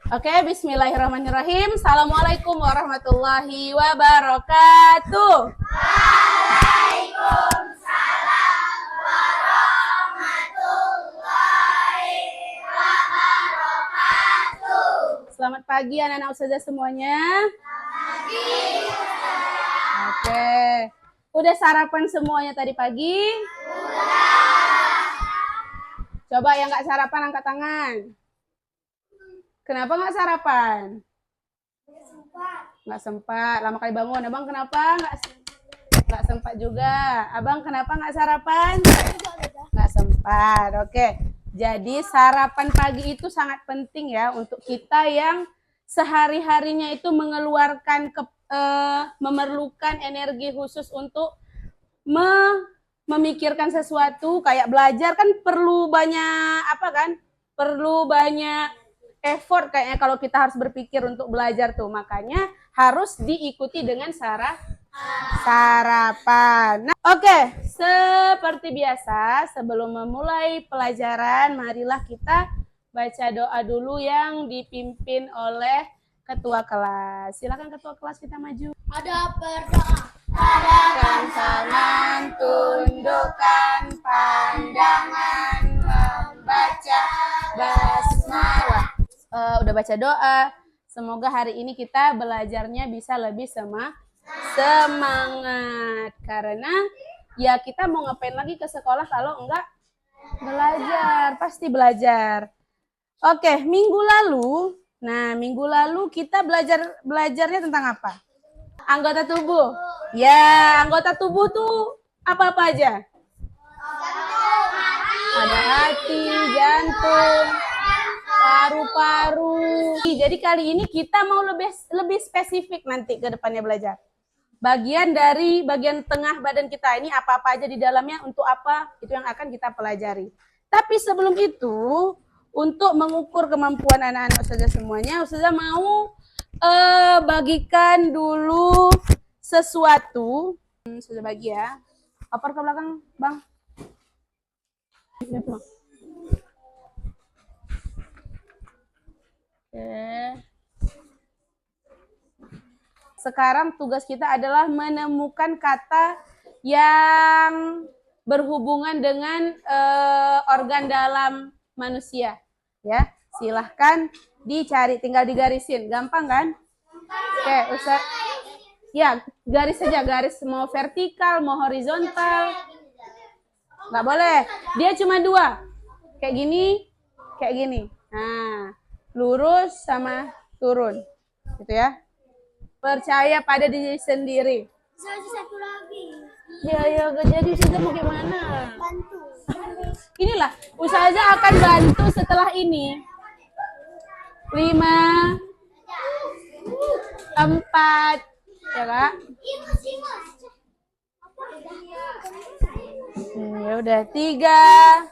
Oke, bismillahirrahmanirrahim. Assalamualaikum warahmatullahi wabarakatuh. Selamat pagi anak-anak ustazah semuanya. Oke. Udah sarapan semuanya tadi pagi? Coba yang nggak sarapan angkat tangan. Kenapa nggak sarapan? Nggak sempat. Lama kali bangun. Abang kenapa nggak sempat juga? Abang kenapa nggak sarapan? Nggak sempat. Oke. Jadi sarapan pagi itu sangat penting ya untuk kita yang sehari-harinya itu memerlukan energi khusus untuk memikirkan sesuatu. Kayak belajar kan perlu banyak perlu banyak effort kayaknya kalau kita harus berpikir untuk belajar tuh. Makanya harus diikuti dengan sarapan. Nah, oke, seperti biasa sebelum memulai pelajaran, marilah kita baca doa dulu yang dipimpin oleh ketua kelas. Silakan ketua kelas, kita maju. Ada berdoa. Adakan tangan, tundukkan pandangan, membaca basmalah. Udah baca doa. Semoga hari ini kita belajarnya bisa lebih semangat. Karena ya kita mau ngapain lagi ke sekolah kalau enggak belajar. Pasti belajar. Oke, minggu lalu kita belajarnya tentang apa? Anggota tubuh. Ya, anggota tubuh tuh apa-apa aja? Ada hati, jantung, paru-paru. Jadi kali ini kita mau lebih spesifik nanti ke depannya belajar. Bagian tengah badan kita ini apa-apa aja di dalamnya, untuk apa, itu yang akan kita pelajari. Tapi sebelum itu, untuk mengukur kemampuan anak-anak ustazah semuanya, ustazah mau bagikan dulu sesuatu. Sudah bagi ya. Oper ke belakang, Bang. Oke. Sekarang tugas kita adalah menemukan kata yang berhubungan dengan organ dalam manusia. Ya, silahkan dicari, tinggal digarisin. Gampang kan? Oke, Ustaz. Ya, garis saja, garis mau vertikal, mau horizontal. Nggak boleh. Dia cuma dua. Kayak gini. Nah, lurus sama turun. Gitu ya. Percaya pada diri sendiri. Satu lagi. Ya, jadi Ustazah mau gimana? Bantu. Inilah, Ustazah akan bantu setelah ini. 5, 4, ya Kak? Ya udah, 3,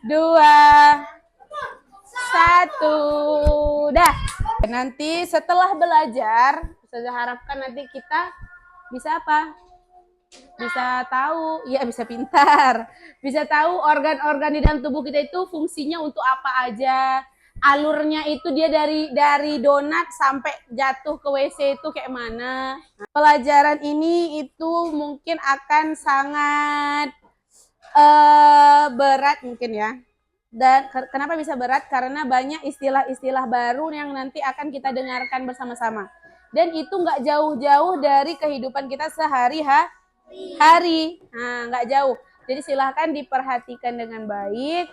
2, 1, dah. Nanti setelah belajar, Ustazah harapkan nanti kita bisa apa? Bisa tahu, ya bisa pintar, bisa tahu organ-organ di dalam tubuh kita itu fungsinya untuk apa aja. Alurnya itu dia dari donat sampai jatuh ke WC itu kayak mana. Pelajaran ini itu mungkin akan sangat berat mungkin ya. Dan kenapa bisa berat? Karena banyak istilah-istilah baru yang nanti akan kita dengarkan bersama-sama. Dan itu nggak jauh-jauh dari kehidupan kita sehari-hari. Nah, nggak jauh. Jadi silahkan diperhatikan dengan baik.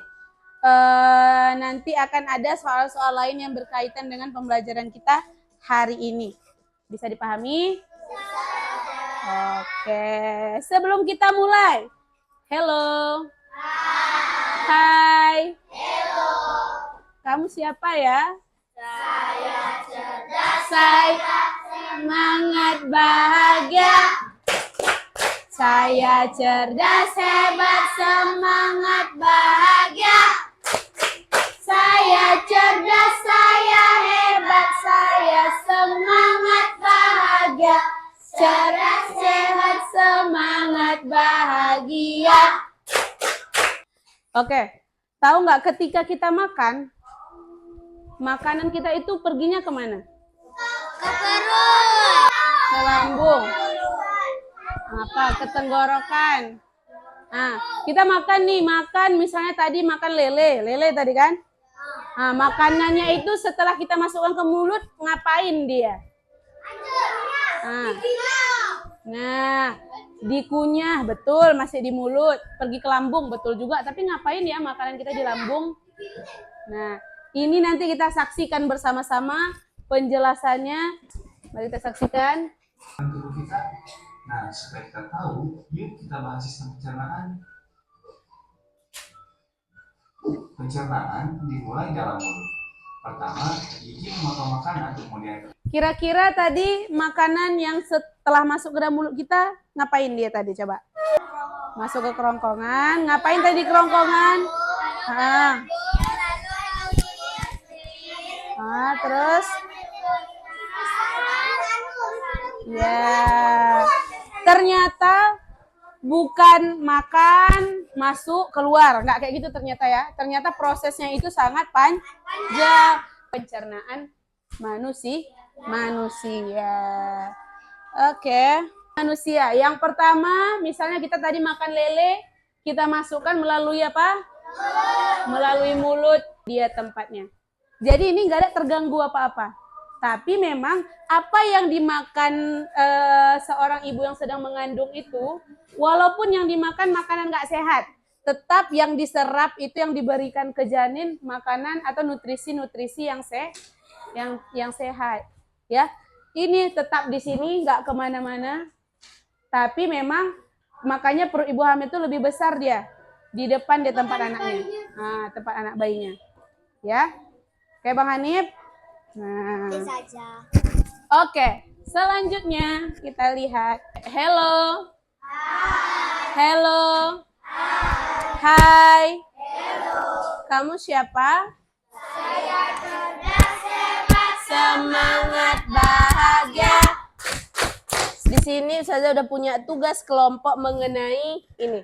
Nanti akan ada soal-soal lain yang berkaitan dengan pembelajaran kita hari ini. Bisa dipahami? Oke. Sebelum kita mulai, hello. Hai. Hello. Kamu siapa ya? Saya cerdas. Saya semangat bahagia. Saya cerdas, hebat, semangat bahagia. Saya cerdas, saya hebat, saya semangat bahagia. Cerdas, sehat, semangat bahagia. Oke, tahu nggak ketika kita makan, makanan kita itu perginya kemana? Ke perut. Ke lambung. Apa? Ke tenggorokan. Nah, kita makan nih, misalnya tadi makan lele tadi kan? Nah, makanannya itu setelah kita masukkan ke mulut, ngapain dia? Nah, dikunyah, betul, masih di mulut. Pergi ke lambung, betul juga. Tapi ngapain ya makanan kita di lambung? Nah, ini nanti kita saksikan bersama-sama penjelasannya. Mari kita saksikan. Tubuh kita. Nah, supaya kita tahu, yuk kita bahas sistem pencernaan. Pencernaan dimulai dalam mulut. Pertama, gigi memotong makanan, kemudian Kira-kira tadi makanan yang setelah masuk ke dalam mulut kita, ngapain dia tadi? Coba. Masuk ke kerongkongan. Ngapain tadi kerongkongan? Terus? Ya. Ternyata bukan makan, masuk, keluar. Nggak kayak gitu ternyata ya. Ternyata prosesnya itu sangat panjang. Pencernaan manusia. Oke. Manusia. Yang pertama, misalnya kita tadi makan lele, kita masukkan melalui apa? Melalui mulut dia tempatnya. Jadi ini nggak ada terganggu apa-apa. Tapi memang apa yang dimakan seorang ibu yang sedang mengandung itu, walaupun yang dimakan makanan nggak sehat, tetap yang diserap itu yang diberikan ke janin makanan atau nutrisi-nutrisi yang sehat. Ya, ini tetap di sini nggak kemana-mana. Tapi memang makanya perut ibu hamil itu lebih besar dia di depan di tempat anaknya, tempat anak bayinya. Ya, kayak Bang Hanif. Nah, Saja. oke, selanjutnya kita lihat. Hello. Hello. Hai. Kamu siapa? Semangat bahagia. Di sini saya udah punya tugas kelompok mengenai ini,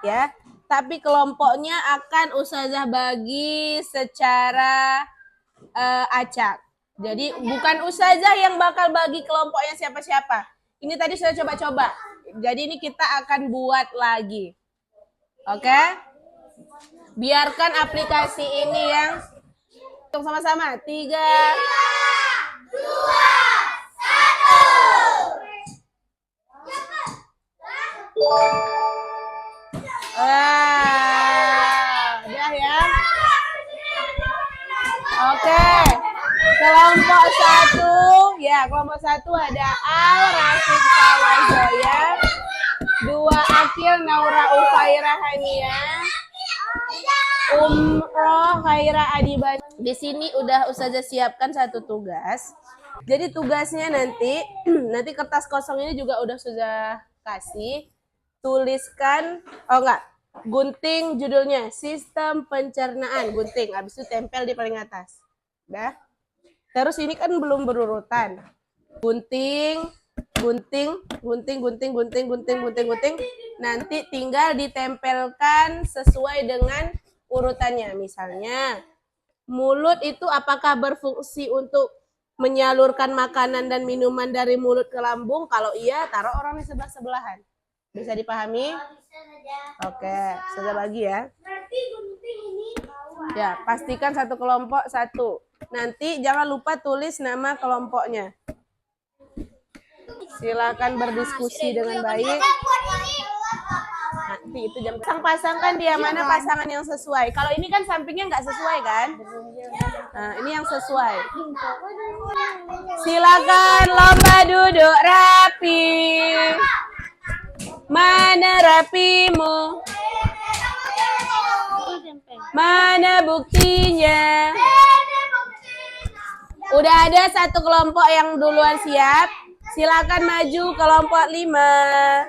ya. Tapi kelompoknya akan Ustazah bagi secara acak. Jadi bukan Ustazah yang bakal bagi kelompoknya siapa-siapa. Ini tadi sudah coba-coba. Jadi ini kita akan buat lagi. Oke? Biarkan aplikasi ini yang untuk sama-sama. 3, 2, 1. Udah ya. Oke. Kelompok 1, ya kelompok 1 ada Al, Rafiq, Zoya. 2 Akil, Naura, Ufaira, Hania. Umroh, Khaira, Adiban. Di sini udah Ustazah siapkan satu tugas. Jadi tugasnya nanti kertas kosong ini juga udah Ustazah kasih. Tuliskan, gunting judulnya sistem pencernaan, gunting. Habis itu tempel di paling atas. Udah. Terus ini kan belum berurutan. Gunting. Nanti tinggal ditempelkan sesuai dengan urutannya. Misalnya, mulut itu apakah berfungsi untuk menyalurkan makanan dan minuman dari mulut ke lambung? Kalau iya, taruh orang di sebelah-sebelahan. Bisa dipahami? Oke, sudah bagi ya. Ya, pastikan satu kelompok satu. Nanti jangan lupa tulis nama kelompoknya. Silakan berdiskusi dengan baik. Nanti itu jam pasangkan dia mana pasangan yang sesuai. Kalau ini kan sampingnya nggak sesuai kan? Nah, ini yang sesuai. Silakan lomba duduk rapi. Mana rapimu? Mana buktinya? Udah ada satu kelompok yang duluan siap. Silakan maju kelompok 5.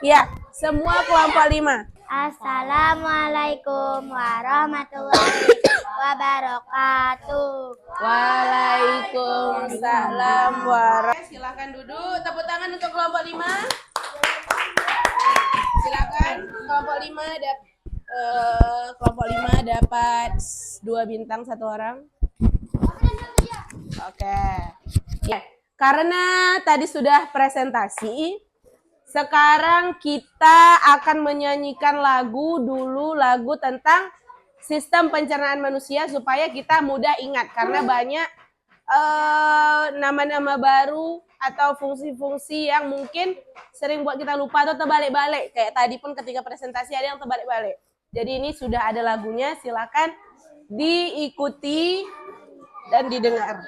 Ya, semua kelompok 5. Assalamualaikum warahmatullahi wabarakatuh. Waalaikumsalam warahmatullahi. Silakan duduk. Tepuk tangan untuk kelompok 5. Silakan kelompok 5 dapat 2 bintang 1 orang. Oke. Ya, karena tadi sudah presentasi, sekarang kita akan menyanyikan lagu tentang sistem pencernaan manusia supaya kita mudah ingat karena banyak nama-nama baru atau fungsi-fungsi yang mungkin sering buat kita lupa atau terbalik-balik. Kayak tadi pun ketika presentasi ada yang terbalik-balik. Jadi ini sudah ada lagunya, silakan diikuti dan didengar.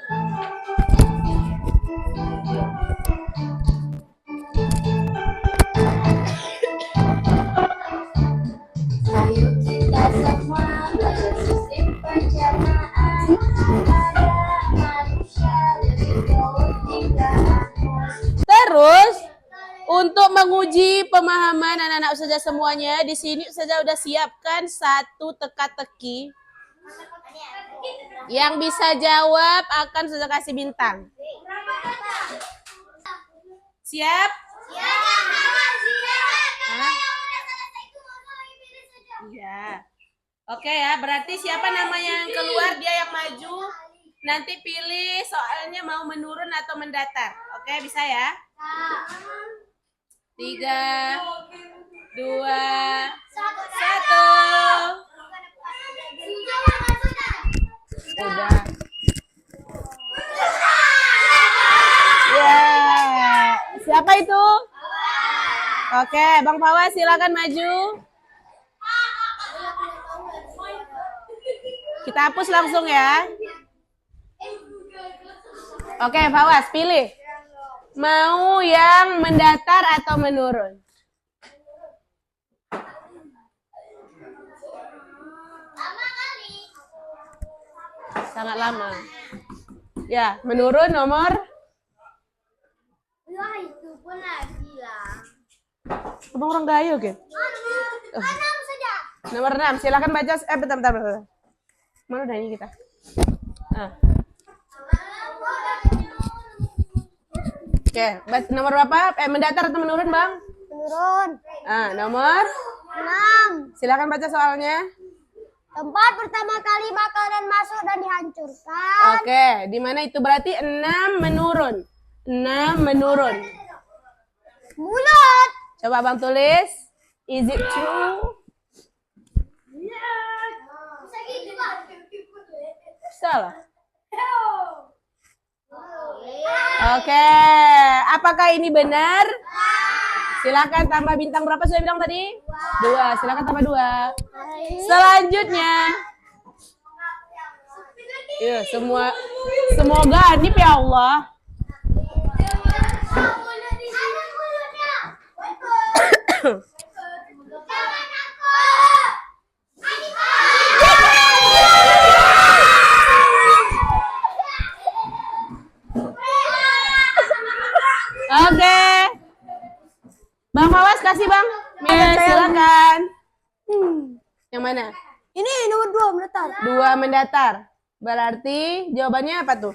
Ayo kita semua belajar sistem pencernaan. Ada manusia lebih jauh tinggal. Terus untuk menguji pemahaman anak-anak Ustazah semuanya, di sini Ustazah udah siapkan satu teka-teki. Yang bisa jawab akan Ustazah kasih bintang. Siap? Hah? Iya. Oke ya, berarti siapa namanya yang keluar dia yang maju. Nanti pilih soalnya mau menurun atau mendatar. Oke, bisa ya? 3, 2, 1. Udah. Ya. Siapa itu? Oke, Bang Fawaz silakan maju. Kita hapus langsung ya. Oke, Fawaz pilih. Mau yang mendatar atau menurun? Sangat lama. Ya, menurun nomor. Wah, itu pun lagi lah. Abang orang gayo, gitu. Enam saja. Nomor 6, silakan baca. Bentar. Mana udah ini kita? Oke, nomor berapa? Mendatar atau menurun, Bang? Menurun. Nomor 6. silakan baca soalnya. Tempat pertama kali makanan masuk dan dihancurkan. Oke, di mana itu berarti 6 menurun. 6 menurun. Mulut. Coba Bang tulis. Is it true? Salah. Oke, apakah ini benar? Silakan tambah bintang berapa sudah bilang tadi? 2. Silakan tambah 2. Selanjutnya. Ya, semoga adib ya Allah. Oke. Bang Fawaz kasih Bang. Silakan. Yang mana? Ini nomor 2 mendatar. 2 mendatar. Berarti jawabannya apa tuh?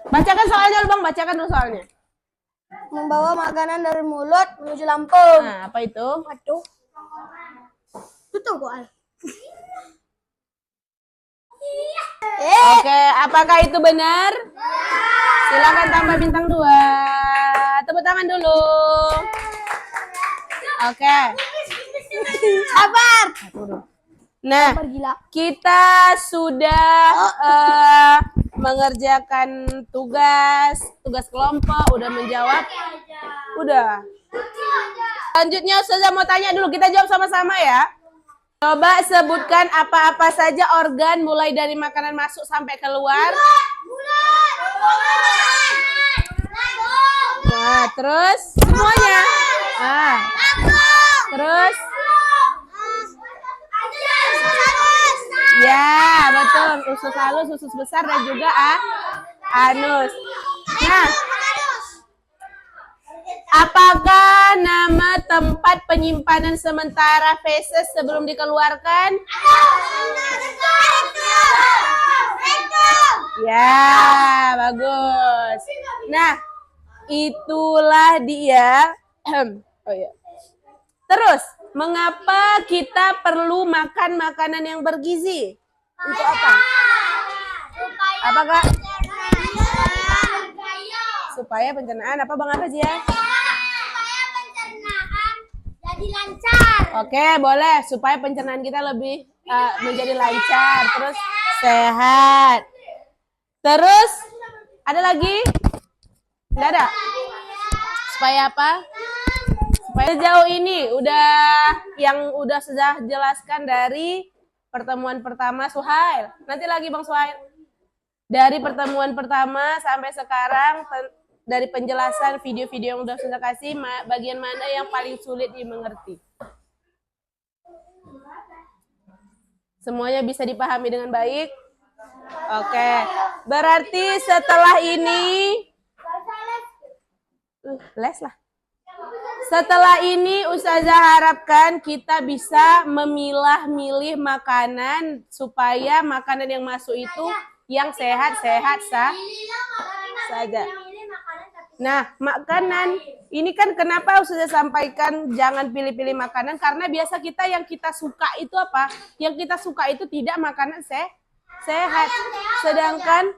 Bacakan soalnya Bang, bacakan dulu soalnya. Membawa makanan dari mulut menuju lambung. Nah, apa itu? Waduh. Tutup kok. Oke, apakah itu benar? Silakan tambah bintang 2. Tepuk tangan dulu. Oke. Sabar. Nah, kita sudah mengerjakan tugas kelompok, udah menjawab. Udah. Selanjutnya Ustazah mau tanya dulu, kita jawab sama-sama ya. Coba sebutkan apa-apa saja organ mulai dari makanan masuk sampai keluar. Nah, terus semuanya. Nah, terus. Ya, betul. Usus halus, usus besar, dan juga anus. Nah, apakah nama tempat penyimpanan sementara feses sebelum dikeluarkan? Ya, bagus. Nah, itulah dia. Oh ya. Terus, mengapa kita perlu makan makanan yang bergizi? Untuk apa? Apakah supaya pencernaan apa Bang Abbas ya? Supaya pencernaan jadi lancar. Oke, boleh supaya pencernaan kita lebih menjadi lancar, terus sehat. Terus ada lagi? Enggak ada. Supaya apa? Supaya jauh ini udah sudah jelaskan dari pertemuan pertama Suhail. Nanti lagi Bang Suhail. Dari pertemuan pertama sampai sekarang dari penjelasan video-video yang udah sudah kasih bagian mana yang paling sulit dimengerti? Semuanya bisa dipahami dengan baik? Oke. Berarti setelah ini les lah. Setelah ini Ustazah harapkan kita bisa memilah-milih makanan supaya makanan yang masuk itu yang sehat-sehat saja. Nah, makanan ini kan kenapa Ustazah sampaikan jangan pilih-pilih makanan karena biasa kita yang kita suka itu apa? Yang kita suka itu tidak makanan sehat. Sedangkan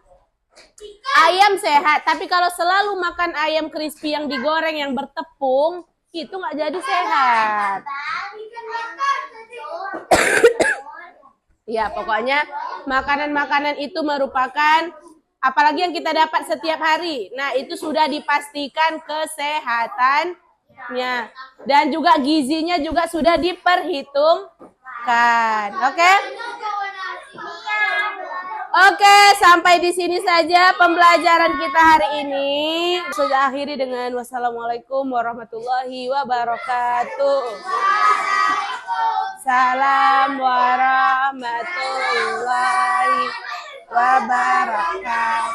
ayam sehat, tapi kalau selalu makan ayam crispy yang digoreng yang bertepung, itu nggak jadi sehat. Ya, pokoknya makanan-makanan itu merupakan, apalagi yang kita dapat setiap hari. Nah, itu sudah dipastikan kesehatannya. Dan juga gizinya juga sudah diperhitungkan. Oke? Oke, sampai di sini saja pembelajaran kita hari ini. Sudah akhiri dengan wassalamualaikum warahmatullahi wabarakatuh. Salam warahmatullahi wabarakatuh.